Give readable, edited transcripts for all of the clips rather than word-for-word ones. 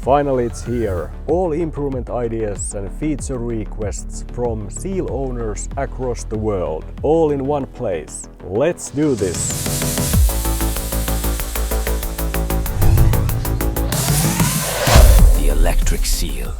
Finally it's here. All improvement ideas and feature requests from Seal owners across the world. All in one place. Let's do this! The Electric Seal.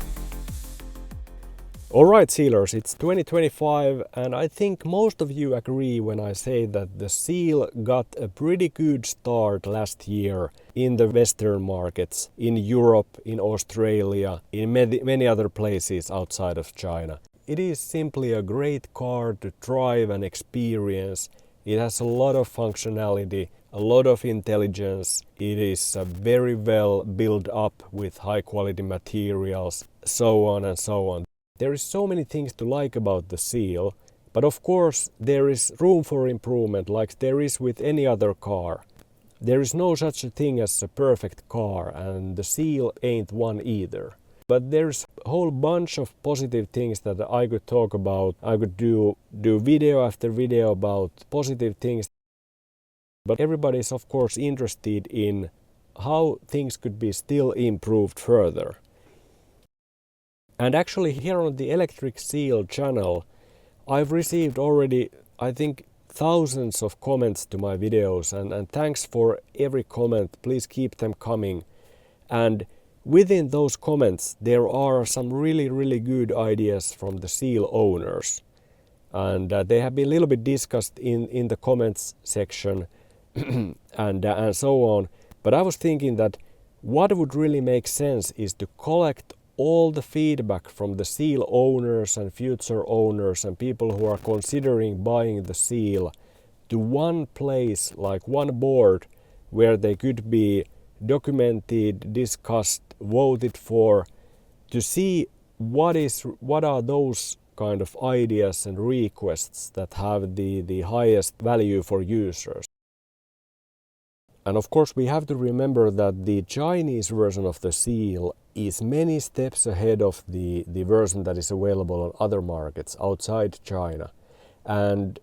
Alright Sealers, it's 2025 and I think most of you agree when I say that the Seal got a pretty good start last year in the Western markets, in Europe, in Australia, in many other places outside of China. It is simply a great car to drive and experience. It has a lot of functionality, a lot of intelligence. It is very well built up with high quality materials, so on and so on. There is so many things to like about the Seal, but of course there is room for improvement like there is with any other car. There is no such a thing as a perfect car and the Seal ain't one either. But there's a whole bunch of positive things that I could talk about. I could do video after video about positive things. But everybody is of course interested in how things could be still improved further. And actually here on the Electric Seal channel, I've received already, I think, thousands of comments to my videos and thanks for every comment. Please keep them coming. And within those comments, there are some really good ideas from the Seal owners. And they have been a little bit discussed in the comments section and so on. But I was thinking that what would really make sense is to collect all the feedback from the Seal owners and future owners and people who are considering buying the Seal to one place, like one board, where they could be documented, discussed, voted for, to see what are those kind of ideas and requests that have the highest value for users. And of course we have to remember that the Chinese version of the Seal is many steps ahead of the version that is available on other markets outside China. And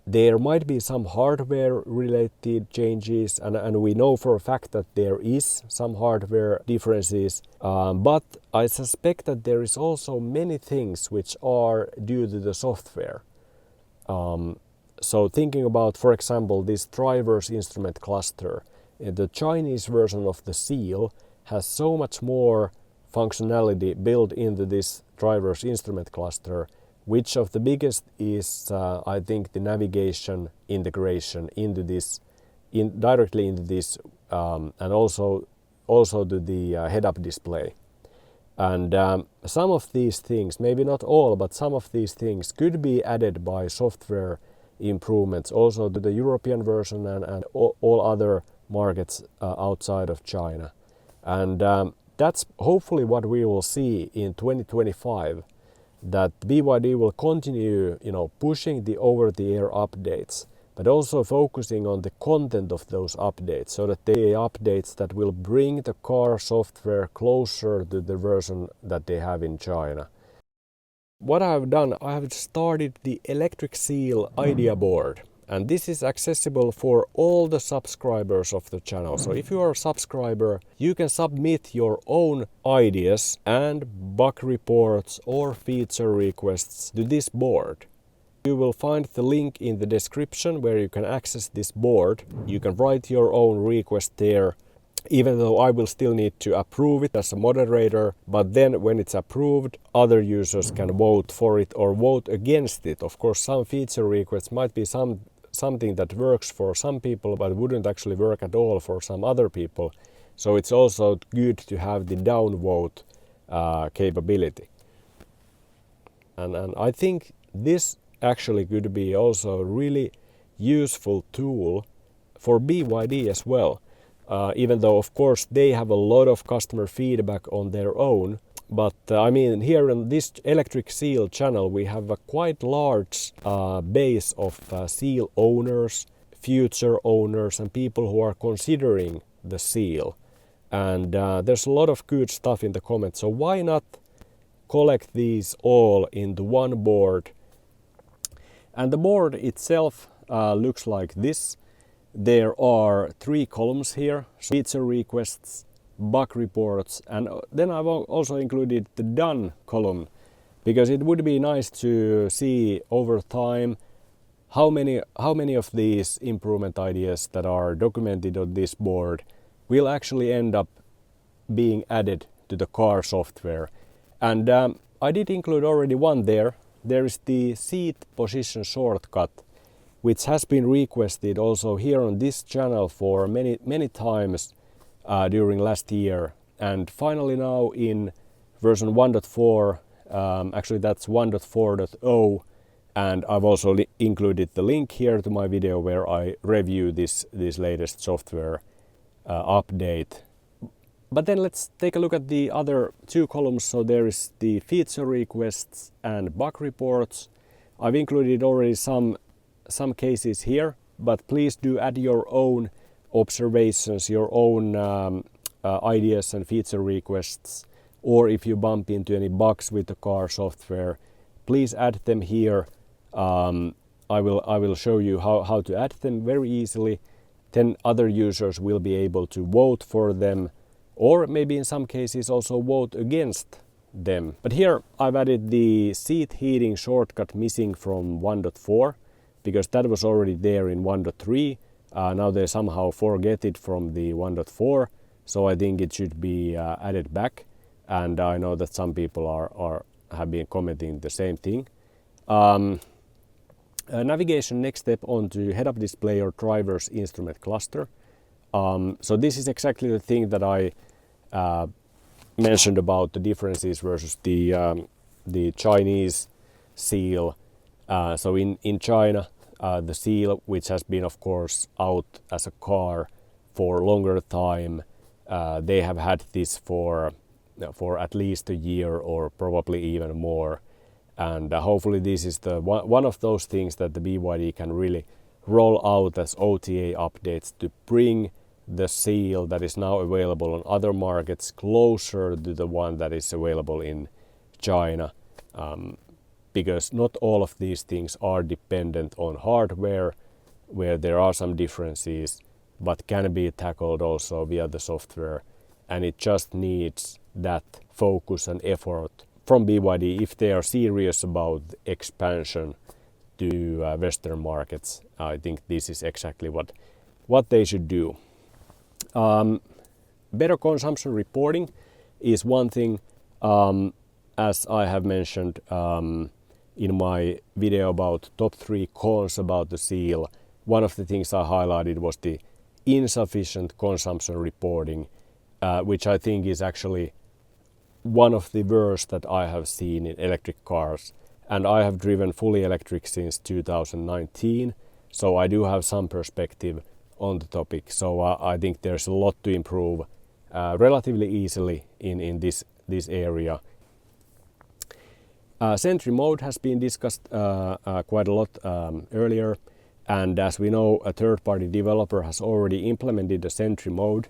there might be some hardware related changes and we know for a fact that there is some hardware differences. But I suspect that there is also many things which are due to the software. So thinking about, for example, this driver's instrument cluster, the Chinese version of the Seal has so much more functionality built into this driver's instrument cluster, which of the biggest is, I think, the navigation integration into this, directly into this, and also to the head-up display. And some of these things, maybe not all, but some of these things could be added by software improvements also to the European version and all other markets outside of China. And that's hopefully what we will see in 2025, that BYD will continue, pushing the over-the-air updates, but also focusing on the content of those updates, so that they are updates that will bring the car software closer to the version that they have in China. What I have done, I have started the Electric Seal idea board, and this is accessible for all the subscribers of the channel. So if you are a subscriber, you can submit your own ideas and bug reports or feature requests to this board. You will find the link in the description where you can access this board. You can write your own request there, even though I will still need to approve it as a moderator, but then when it's approved, other users can vote for it or vote against it. Of course, some feature requests might be something that works for some people, but wouldn't actually work at all for some other people. So it's also good to have the downvote capability. And I think this actually could be also a really useful tool for BYD as well. Even though, of course, they have a lot of customer feedback on their own. But I mean, here in this Electric Seal channel, we have a quite large base of Seal owners, future owners, and people who are considering the Seal. And there's a lot of good stuff in the comments. So why not collect these all into one board? And the board itself looks like this. There are 3 columns here: feature requests, bug reports, and then I've also included the done column, because it would be nice to see over time how many of these improvement ideas that are documented on this board will actually end up being added to the car software. And I did include already one there. There is the seat position shortcut, which has been requested also here on this channel for many times during last year. And finally now in version 1.4, actually that's 1.4.0, and I've also included the link here to my video where I review this latest software update. But then let's take a look at the other two columns. So there is the feature requests and bug reports. I've included already some cases here, but please do add your own observations, your own ideas and feature requests, or if you bump into any bugs with the car software, please add them here. I will show you how to add them very easily. Then other users will be able to vote for them, or maybe in some cases also vote against them. But here I've added the seat heating shortcut missing from 1.4, because that was already there in 1.3. Now they somehow forget it from the 1.4, so I think it should be added back. And I know that some people have been commenting the same thing. Navigation next step onto head-up display or driver's instrument cluster. So this is exactly the thing that I mentioned about the differences versus the Chinese Seal. So in China, the Seal, which has been of course out as a car for longer time, they have had this for at least a year or probably even more. And hopefully this is the one of those things that the BYD can really roll out as OTA updates to bring the Seal that is now available on other markets closer to the one that is available in China. Because not all of these things are dependent on hardware, where there are some differences, but can be tackled also via the software. And it just needs that focus and effort from BYD if they are serious about expansion to Western markets. I think this is exactly what they should do. Better consumption reporting is one thing, as I have mentioned in my video about top 3 cons about the Seal. One of the things I highlighted was the insufficient consumption reporting, which I think is actually one of the worst that I have seen in electric cars. And I have driven fully electric since 2019, so I do have some perspective on the topic. So I think there's a lot to improve relatively easily in this area. Sentry mode has been discussed quite a lot earlier, and as we know, a third-party developer has already implemented a Sentry mode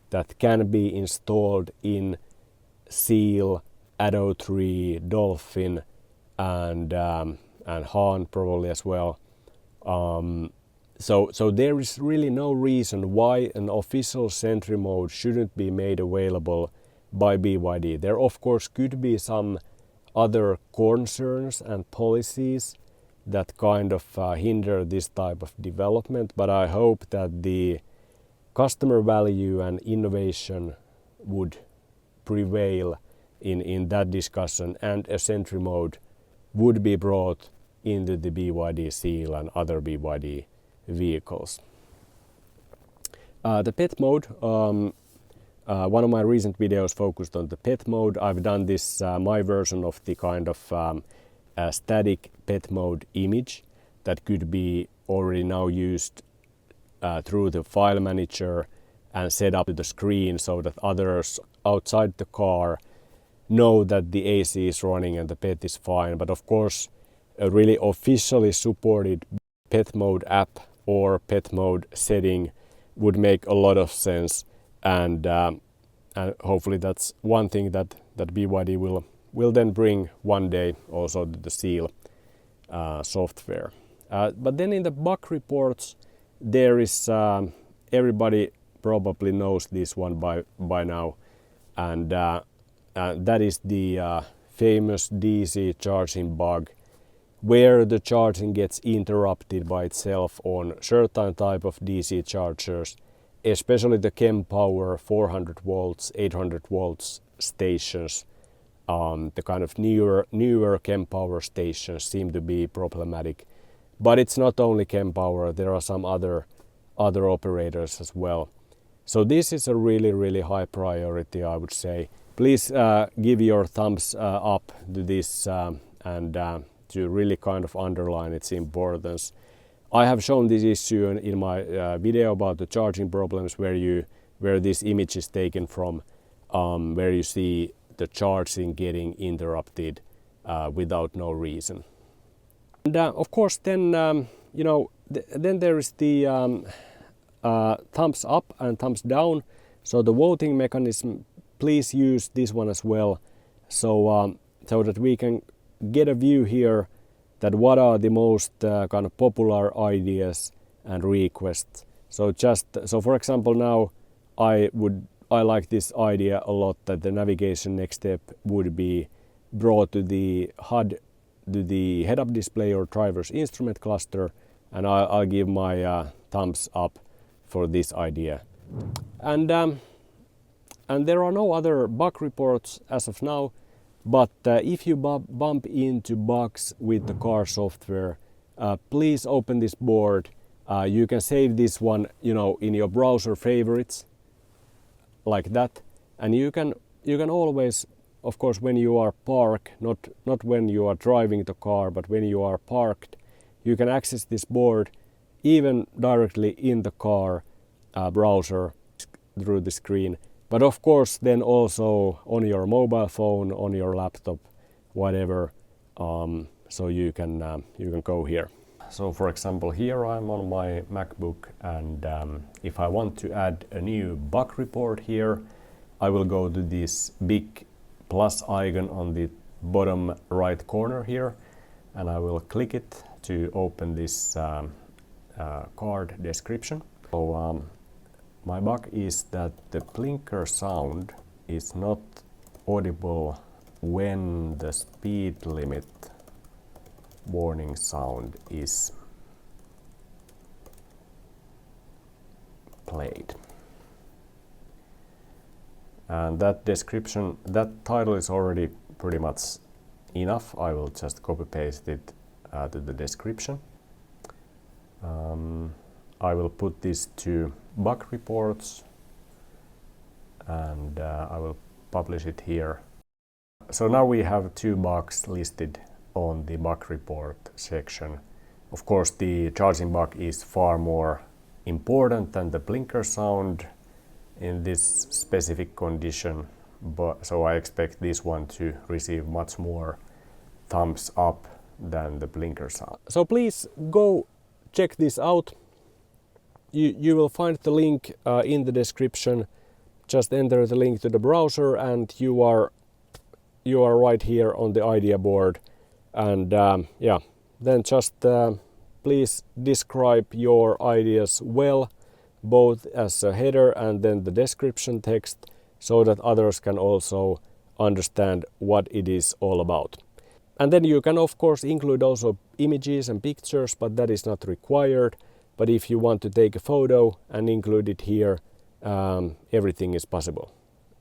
that can be installed in Seal, Addo 3, Dolphin, and Han probably as well. So there is really no reason why an official Sentry mode shouldn't be made available by BYD. There of course could be some other concerns and policies that kind of hinder this type of development, but I hope that the customer value and innovation would prevail in that discussion, and a Sentry mode would be brought into the BYD Seal and other BYD vehicles. The pet mode, one of my recent videos focused on the pet mode. I've done this, my version of the kind of static pet mode image that could be already now used through the file manager and set up to the screen so that others outside the car know that the AC is running and the pet is fine. But of course, a really officially supported pet mode app or pet mode setting would make a lot of sense, and hopefully that's one thing that BYD will then bring one day also to the Seal software. But then in the bug reports, there is everybody probably knows this one by now, and that is the famous DC charging bug, where the charging gets interrupted by itself on certain type of DC chargers, especially the Kempower 400 volts, 800 volts stations. The kind of newer Kempower stations seem to be problematic, but it's not only Kempower. There are some other operators as well. So this is a really high priority, I would say. Please give your thumbs up to this and to really kind of underline its importance. I have shown this issue in my video about the charging problems, where this image is taken from, where you see the charging getting interrupted without no reason. And of course, then then there is the thumbs up and thumbs down. So the voting mechanism, please use this one as well, so that we can get a view here that what are the most kind of popular ideas and requests. So for example, now I like this idea a lot, that the navigation next step would be brought to the HUD, to the head-up display or driver's instrument cluster, and I'll give my thumbs up for this idea. And there are no other bug reports as of now, but if you bump into bugs with the car software, please open this board. You can save this one, in your browser favorites, like that, and you can always, of course, when you are parked, not when you are driving the car, but when you are parked, you can access this board even directly in the car browser through the screen. But of course, then also on your mobile phone, on your laptop, whatever. So you can go here. So for example, here I'm on my MacBook, and if I want to add a new bug report here, I will go to this big plus icon on the bottom right corner here, and I will click it to open this card description. So my bug is that the blinker sound is not audible when the speed limit warning sound is played. And that description, that title is already pretty much enough. I will just copy paste it to the description. I will put this to bug reports, and I will publish it here. So now we have 2 bugs listed on the bug report section. Of course, the charging bug is far more important than the blinker sound in this specific condition, so I expect this one to receive much more thumbs up than the blinker sound. So please go check this out. You will find the link in the description. Just enter the link to the browser, and you are right here on the idea board. And then just please describe your ideas well, both as a header and then the description text, so that others can also understand what it is all about. And then you can of course include also images and pictures, but that is not required. But if you want to take a photo and include it here, everything is possible.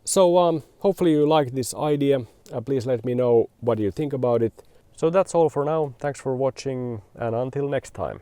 So hopefully you like this idea. Please let me know what you think about it. So that's all for now. Thanks for watching, and until next time.